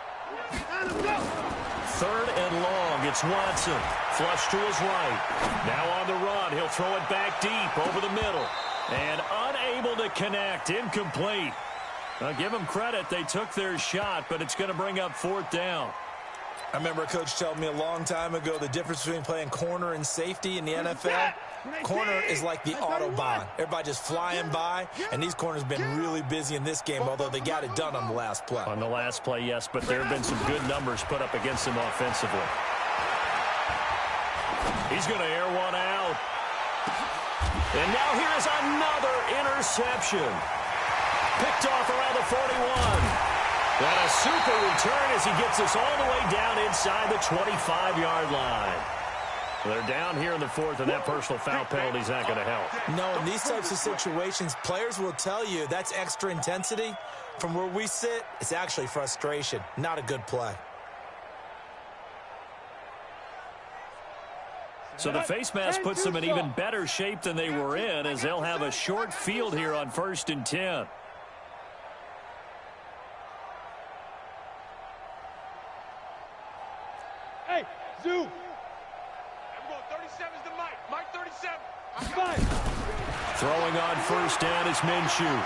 S1: 3rd and long. It's Watson. Flush to his right. Now on the run. He'll throw it back deep over the middle. And unable to connect. Incomplete. Now, give them credit. They took their shot, but it's going to bring up 4th down.
S3: I remember a coach telling me a long time ago the difference between playing corner and safety in the NFL. Corner is like the Autobahn. Everybody just flying by, and these corners have been really busy in this game, although they got it done on the last play.
S1: On the last play, yes, but there have been some good numbers put up against him offensively. He's going to air one out. And now here's another interception. Picked off around the 41. And a super return as he gets us all the way down inside the 25-yard line. They're down here in the 4th, and that personal foul penalty is not going to help.
S3: No, in these types of situations, players will tell you that's extra intensity. From where we sit, it's actually frustration, not a good play.
S1: So the face mask puts them in even better shape than they were in, as they'll have a short field here on 1st and 10.
S2: Hey, Zoo.
S6: I'm going 37's the Mike. Mike 37.
S1: Throwing on 1st down is Minshew.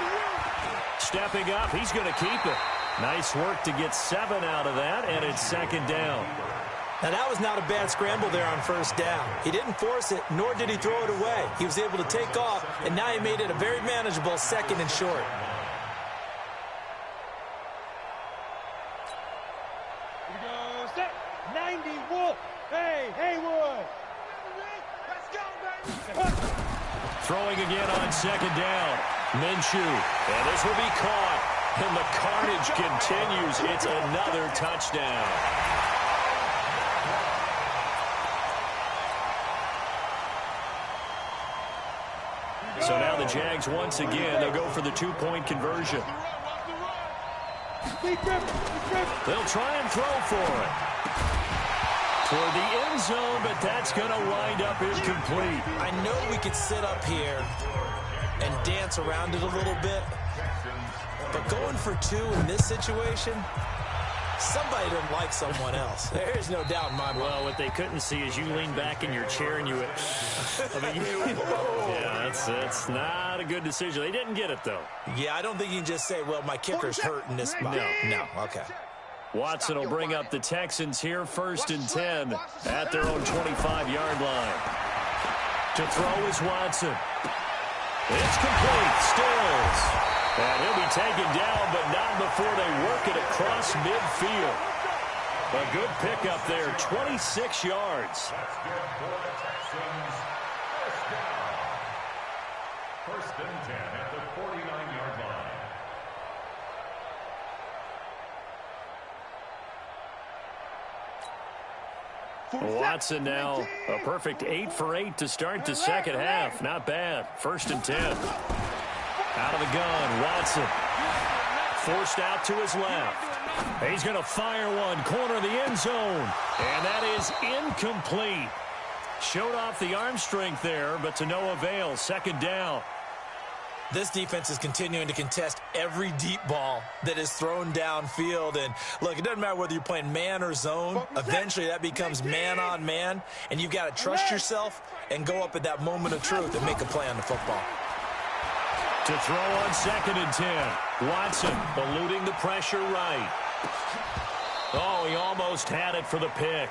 S1: Stepping up, he's going to keep it. Nice work to get 7 out of that, and it's 2nd down.
S3: Now, that was not a bad scramble there on 1st down. He didn't force it, nor did he throw it away. He was able to take off, and now he made it a very manageable 2nd and short.
S2: Here we go. Set. 90 Wolf. Hey, Haywood. Let's go, baby.
S1: Throwing again on 2nd down. Minshew. And this will be caught. And the carnage continues. It's another touchdown. So now the Jags, once again, they'll go for the 2-point conversion. They'll try and throw for it. Toward the end zone, but that's going to wind up incomplete.
S3: I know we could sit up here and dance around it a little bit, but going for 2 in this situation, somebody didn't like someone else. There's no doubt in my mind.
S1: Well, what they couldn't see is you lean back in your chair and you went, yeah, that's not a good decision. They didn't get it, though.
S3: Yeah, I don't think you can just say, well, my kicker's hurt in this spot. No, okay.
S1: Watson will bring up the Texans here, 1st and 10 at their own 25-yard line. To throw is Watson. It's complete. Stills. And he'll be taken down, but not before they work it across midfield. A good pickup there, 26 yards.
S4: That's good for the Texans. First down. First and 10 at the 49-yard line.
S1: Watson now a perfect 8 for 8 to start the second half. Not bad. First and 10. Out of the gun, Watson. Forced out to his left. He's going to fire one, corner of the end zone. And that is incomplete. Showed off the arm strength there, but to no avail. Second down.
S3: This defense is continuing to contest every deep ball that is thrown downfield. And, look, it doesn't matter whether you're playing man or zone. Eventually that becomes man on man. And you've got to trust yourself and go up at that moment of truth and make a play on the football.
S1: To throw on second and 10. Watson eluding the pressure right. Oh, he almost had it for the pick.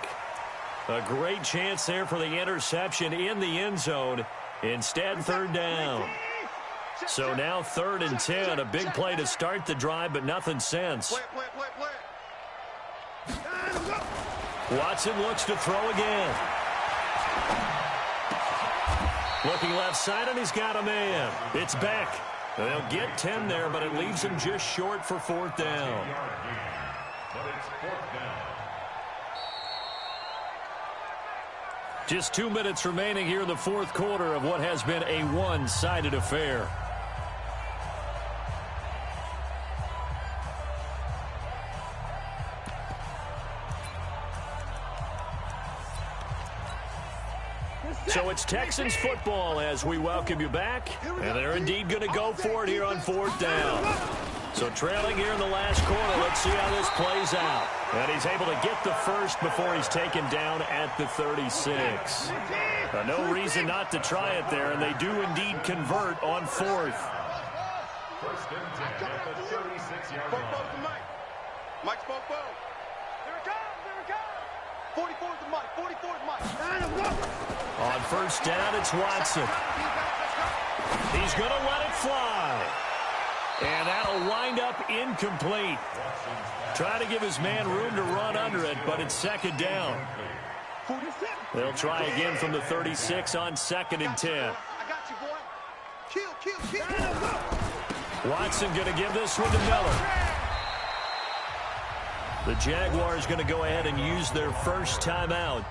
S1: A great chance there for the interception in the end zone. Instead, third down. So now third and 10. A big play to start the drive, but nothing since. Watson looks to throw again. Looking left side, and he's got a man. It's Beck. They'll get 10 there, but it leaves him just short for fourth down.
S4: But it's fourth down.
S1: Just 2 minutes remaining here in the fourth quarter of what has been a one-sided affair. So it's Texans football as we welcome you back. And they're indeed going to go for it here on fourth down. So trailing here in the last quarter, let's see how this plays out. And he's able to get the first before he's taken down at the 36. No reason not to try it there, and they do indeed convert on fourth.
S4: First and 10 at the 36-yard line.
S2: Mike's both. Here it comes. 44 is the Mike. 44 is Mike.
S1: On first down, it's Watson. He's going to let it fly. And that'll wind up incomplete. Trying to give his man room to run under it, but it's second down. They'll try again from the 36 on second and 10.
S2: I got you, boy. Kill.
S1: Watson going to give this one to Miller. The Jaguars going to go ahead and use their first timeout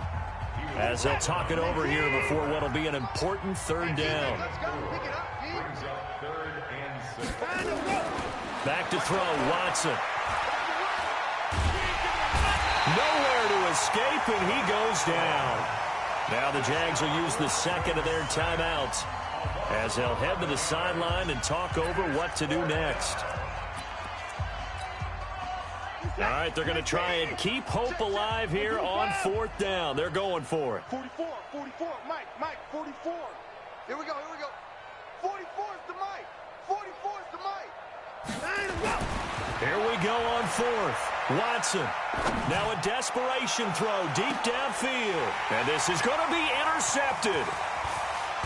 S1: as they'll talk it over here before what'll be an important third down.
S4: Brings up third and 6.
S1: Back to throw, Watson. Nowhere to escape, and he goes down. Now the Jags will use the second of their timeouts as they'll head to the sideline and talk over what to do next. All right, they're going to try and keep hope alive here on fourth down. They're going for it.
S2: 44, Mike, 44. Here we go. 44 is the Mike. 44 is the Mike.
S1: Here we go on fourth. Watson. Now a desperation throw deep downfield. And this is going to be intercepted.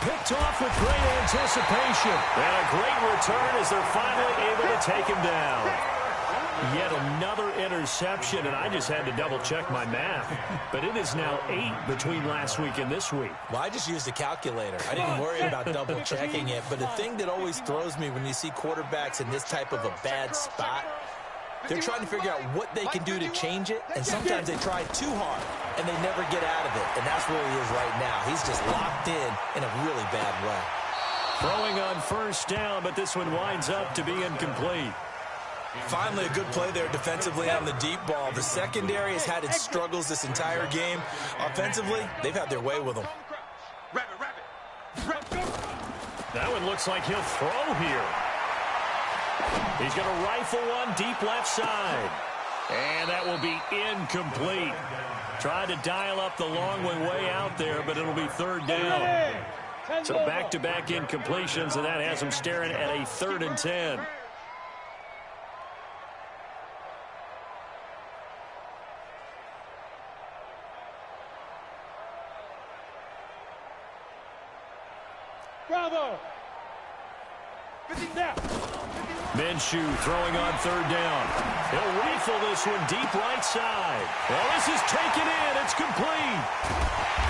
S1: Picked off with great anticipation. And a great return as they're finally able to take him down. Yet another interception, and I just had to double-check my math. But it is now 8 between last week and this week.
S3: Well, I just used a calculator. I didn't worry about double-checking it. But the thing that always throws me when you see quarterbacks in this type of a bad spot, they're trying to figure out what they can do to change it, and sometimes they try too hard, and they never get out of it. And that's where he is right now. He's just locked in a really bad way.
S1: Throwing on first down, but this one winds up to be incomplete.
S3: Finally, a good play there defensively on the deep ball. The secondary has had its struggles this entire game. Offensively, they've had their way with them.
S1: That one looks like he'll throw here. He's going to rifle one deep left side. And that will be incomplete. Tried to dial up the long way out there, but it'll be third down. So back-to-back incompletions, and that has him staring at a 3rd and 10.
S2: Bravo! 50 now. 50
S1: Minshew throwing on third down. He'll rifle this one deep right side. Well, this is taken in. It's complete.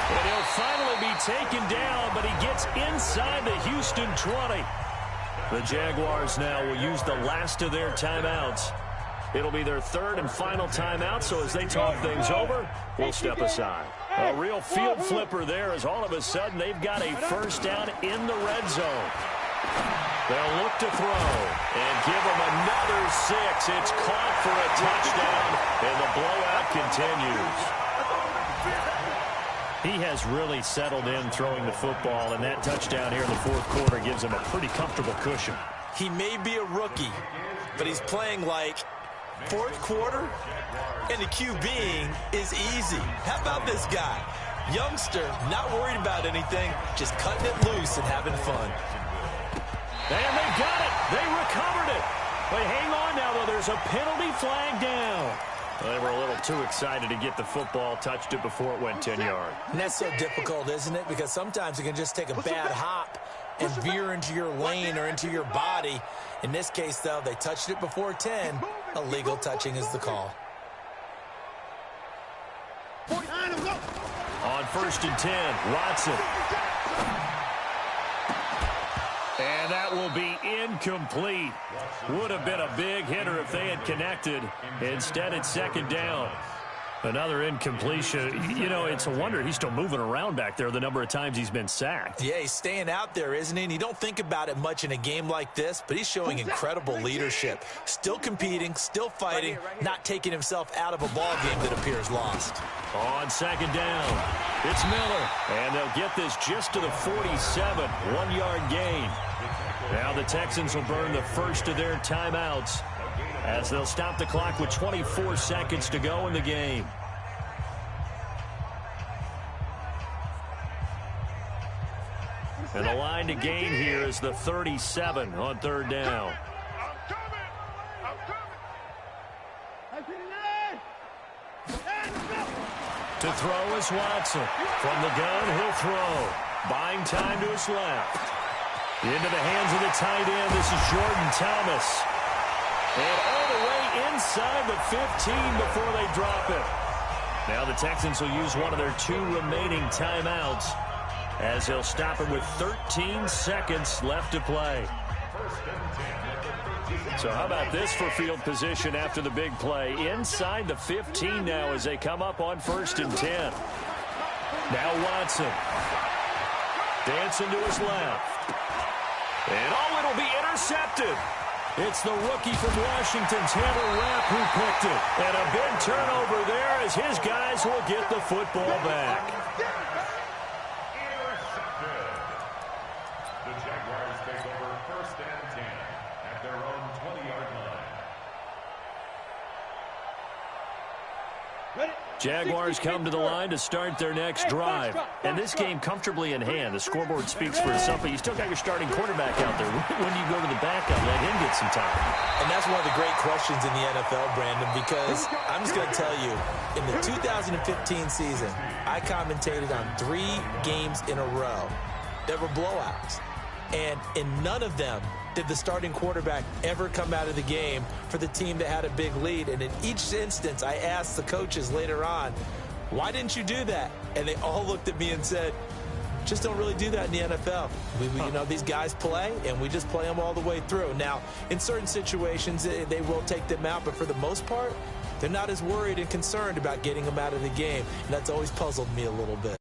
S1: And he'll finally be taken down, but he gets inside the Houston 20. The Jaguars now will use the last of their timeouts. It'll be their third and final timeout, so as they talk things over, we'll step aside. A real field flipper there as all of a sudden they've got a first down in the red zone. They'll look to throw and give them another 6. It's caught for a touchdown, and the blowout continues. He has really settled in throwing the football, and that touchdown here in the fourth quarter gives him a pretty comfortable cushion.
S3: He may be a rookie, but he's playing like fourth quarter, and the QBing is easy. How about this guy? Youngster, not worried about anything, just cutting it loose and having fun.
S1: And they got it. They recovered it. But hang on now, though. There's a penalty flag down. They were a little too excited to get the football, touched it before it went 10 yards.
S3: And that's so difficult, isn't it? Because sometimes you can just take a bad hop and veer into your lane or into your body. In this case, though, they touched it before 10. Illegal touching is the call.
S1: On first and 10, Watson. And that will be incomplete. Would have been a big hitter if they had connected. Instead, it's second down. Another incompletion. You know, it's a wonder he's still moving around back there the number of times he's been sacked.
S3: Yeah, he's staying out there, isn't he? And you don't think about it much in a game like this, but he's showing incredible leadership. Still competing, still fighting, not taking himself out of a ball game that appears lost.
S1: On second down, it's Miller. And they'll get this just to the 47, 1-yard gain. Now the Texans will burn the first of their timeouts as they'll stop the clock with 24 seconds to go in the game. And the line to gain here is the 37 on third down. To throw is Watson. From the gun, he'll throw. Buying time to his left. Into the hands of the tight end. This is Jordan Thomas. And all the way inside the 15 before they drop it. Now the Texans will use one of their 2 remaining timeouts as they'll stop it with 13 seconds left to play. So how about this for field position after the big play? Inside the 15 now as they come up on first and 10. Now Watson. Dancing to his left. And it'll be intercepted. It's the rookie from Washington, Tanner Rapp, who picked it. And a big turnover there as his guys will get the football back.
S4: The Jaguars take over first and 10 at their own 20-yard line.
S1: Jaguars come to the line to start their next drive. And this game comfortably in hand. The scoreboard speaks for itself, but you still got your starting quarterback out there. When you go to the backup, let him get some time.
S3: And that's one of the great questions in the NFL, Brandon, because I'm just going to tell you, in the 2015 season, I commentated on 3 games in a row that were blowouts. And in none of them did the starting quarterback ever come out of the game for the team that had a big lead. And in each instance, I asked the coaches later on, why didn't you do that? And they all looked at me and said, just don't really do that in the NFL. You know, these guys play, and we just play them all the way through. Now, in certain situations, they will take them out, but for the most part, they're not as worried and concerned about getting them out of the game. And that's always puzzled me a little bit.